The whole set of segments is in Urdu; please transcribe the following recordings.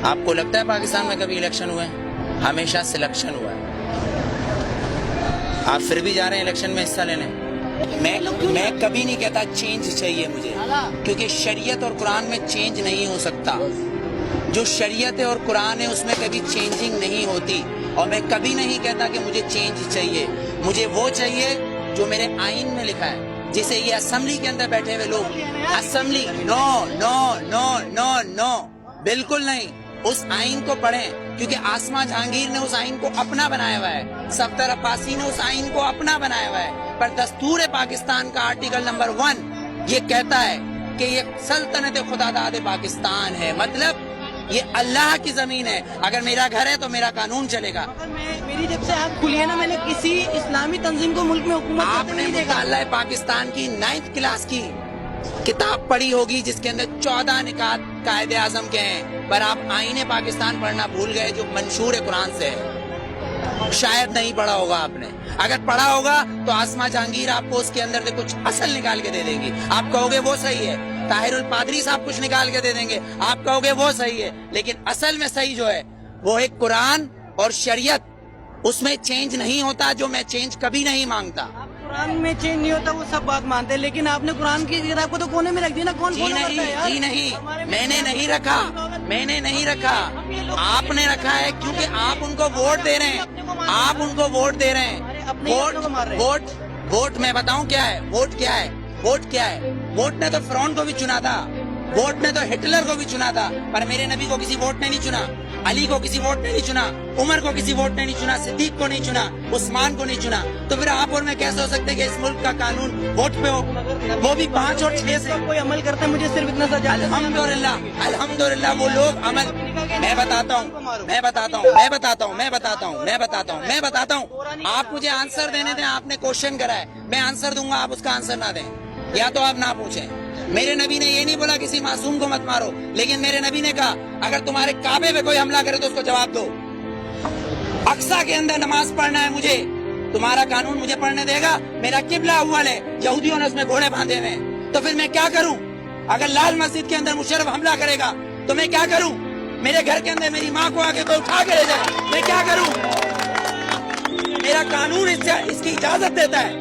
آپ کو لگتا ہے پاکستان میں کبھی الیکشن ہوئے ہیں؟ ہمیشہ سلیکشن ہوا ہے. آپ پھر بھی جا رہے ہیں الیکشن میں حصہ لینے. میں کبھی نہیں کہتا چینج چاہیے مجھے، کیونکہ شریعت اور قرآن میں چینج نہیں ہو سکتا. جو شریعت ہے اور قرآن ہے اس میں کبھی چینجنگ نہیں ہوتی. اور میں کبھی نہیں کہتا کہ مجھے چینج چاہیے. مجھے وہ چاہیے جو میرے آئین میں لکھا ہے. جسے یہ اسمبلی کے اندر بیٹھے ہوئے لوگ اسمبلی نو نو نو نو نو بالکل نہیں. اس آئین کو پڑھیں، کیونکہ آسما جہانگیر نے اس آئین کو اپنا بنایا ہوا ہے. صفدر عباسی نے اس آئین کو اپنا بنایا ہوا ہے. پر دستور پاکستان کا آرٹیکل نمبر 1 یہ کہتا ہے کہ یہ سلطنت خدا داد پاکستان ہے. مطلب یہ اللہ کی زمین ہے. اگر میرا گھر ہے تو میرا قانون چلے گا. میری جب سے آنکھ کھلی ہے نا، میں نے کسی اسلامی تنظیم کو ملک میں حکومت آپ نے مطالعہ پاکستان کی 9th کلاس کی کتاب پڑھی ہوگی جس کے اندر 14 نکات قائد اعظم کے ہیں، پر آپ آئین پاکستان پڑھنا بھول گئے جو منشور قرآن سے ہے. شاید نہیں پڑھا ہوگا آپ نے. اگر پڑھا ہوگا تو آسما جہانگیر آپ کو اس کے اندر سے کچھ اصل نکال کے دے دیں گی. آپ کہو گے وہ صحیح ہے. طاہر الپادری صاحب کچھ نکال کے دے دیں گے، آپ کہو گے وہ صحیح ہے. لیکن اصل میں صحیح جو ہے وہ ہے قرآن اور شریعت. اس میں چینج نہیں ہوتا، جو میں چینج کبھی نہیں مانگتا. قرآن میں چینج نہیں ہوتا وہ سب بات مانتے ہیں، لیکن آپ نے قرآن کی کتاب کو تو کونے میں رکھ دیا نا. کون جی نہیں میں نے نہیں رکھا. آپ نے رکھا ہے کیونکہ آپ ان کو ووٹ دے رہے ہیں. ووٹ میں بتاؤں کیا ہے. ووٹ نے تو فرعون کو بھی چنا تھا. ووٹ نے تو ہٹلر کو بھی چنا تھا. پر میرے نبی کو کسی ووٹ نے نہیں چنا. علی کو کسی ووٹ نے نہیں چنا. عمر کو کسی ووٹ نے نہیں چنا. صدیق کو نہیں چنا. عثمان کو نہیں چنا. تو پھر آپ اور میں کیسے ہو سکتے کہ اس ملک کا قانون ووٹ پہ ہو، وہ بھی 5 اور 6 سے؟ کوئی عمل کرتا ہے، مجھے صرف اتنا سا جاتا ہے. الحمدللہ وہ لوگ عمل. میں بتاتا ہوں. آپ مجھے آنسر دینے دیں. آپ نے کوشچن کرا ہے، میں آنسر دوں گا، آپ اس کا آنسر نہ دیں یا تو آپ نہ پوچھیں. میرے نبی نے یہ نہیں بولا کسی معصوم کو مت مارو، لیکن میرے نبی نے کہا اگر تمہارے کعبے پہ کوئی حملہ کرے تو اس کو جواب دو. اقصی کے اندر نماز پڑھنا ہے مجھے، تمہارا قانون مجھے پڑھنے دے گا. میرا قبلہ اول ہے، یہودیوں نے اس میں گھوڑے باندھے ہوئے ہیں، تو پھر میں کیا کروں؟ اگر لال مسجد کے اندر مشرف حملہ کرے گا تو میں کیا کروں؟ میرے گھر کے اندر میری ماں کو آگے کوئی اٹھا کے لے جائے، میں کیا کروں؟ میرا قانون اس کی اجازت دیتا ہے.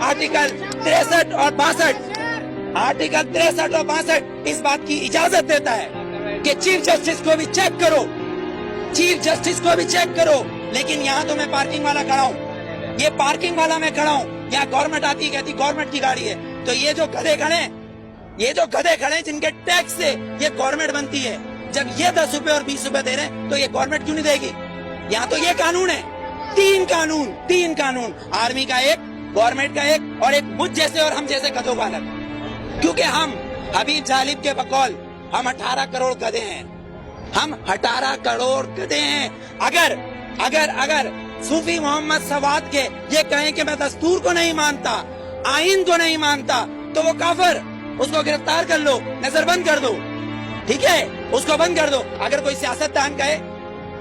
آرٹیکل 63 اور 62 اس بات کی اجازت دیتا ہے کہ چیف جسٹس کو بھی چیک کرو. لیکن یہاں تو میں پارکنگ والا کھڑا ہوں، یہ پارکنگ والا میں کھڑا ہوں. یہاں گورنمنٹ آتی ہے، کہتی گورنمنٹ کی گاڑی ہے. تو یہ جو گدھے کھڑے ہیں جن کے ٹیکس سے یہ گورنمنٹ بنتی ہے، جب یہ 10 روپے اور 20 روپے دے رہے ہیں تو یہ گورنمنٹ کیوں نہیں دے گی؟ یہاں تو یہ قانون ہے. 3 قانون، آرمی کا ایک، گورنمنٹ کا ایک، اور ایک مجھ جیسے اور ہم جیسے گدھوں کا الگ. کیونکہ ہم حبیب جالب کے بقول ہم 18 کروڑ گدھے ہیں. اگر صوفی محمد سواد کے یہ کہیں کہ میں دستور کو نہیں مانتا، آئین کو نہیں مانتا، تو وہ کافر. اس کو گرفتار کر لو، نظر بند کر دو. ٹھیک ہے، اس کو بند کر دو. اگر کوئی سیاستدان کہے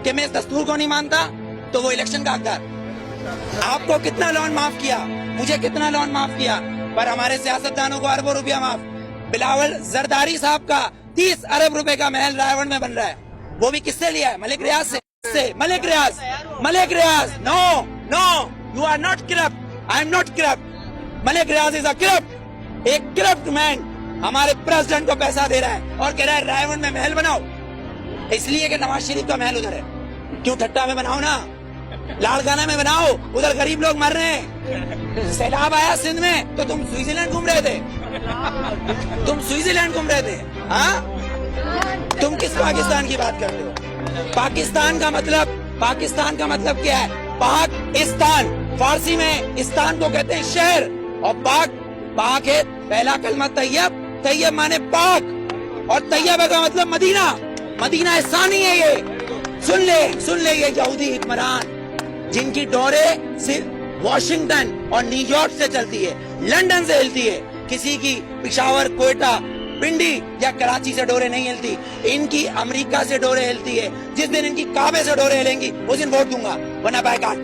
کہ میں اس دستور کو نہیں مانتا تو وہ الیکشن کا حقدار. آپ کو کتنا لون معاف کیا، مجھے کتنا لون معاف کیا، پر ہمارے سیاستدانوں کو اربوں روپیہ معاف. بلاول زرداری صاحب کا 30 ارب روپے کا محل رائے گنج میں بن رہا ہے، وہ بھی کس سے لیا ہے؟ ملک ریاض سے. Malik Riaz no you are not corrupt, I am not corrupt. Malik Riaz is a corrupt. ایک کرپٹ مین ہمارے پریزیڈنٹ کو پیسہ دے رہا ہے اور کہہ رہا ہے رائے گنج میں محل بناؤ، اس لیے کہ نواز شریف کا محل ادھر ہے. کیوں ٹھٹا میں بناؤ نا، لاڑکانہ میں بناؤ، ادھر غریب لوگ مر رہے ہیں. سیلاب آیا سندھ میں تو تم سوئٹزرلینڈ گھوم رہے تھے. ہاں، تم کس پاکستان کی بات کرتے ہو؟ پاکستان کا مطلب کیا ہے؟ پاکستان، فارسی میں استان کو کہتے ہیں شہر، اور پاک ہے پہلا کلمہ طیب مانے پاک، اور طیبہ کا مطلب مدینہ ثانی ہے. یہ سن لے یہ یہودی حکمران جن کی ڈورے صرف واشنگٹن اور نیو یارک سے چلتی ہے، لندن سے ہلتی ہے. کسی کی پشاور، کوئٹہ، پنڈی یا کراچی سے ڈورے نہیں ہلتی. ان کی امریکہ سے ڈورے ہلتی ہے. جس دن ان کی کعبے سے ڈورے ہلیں گی اس دن ووٹ دوں گا، ورنہ بائیکاٹ.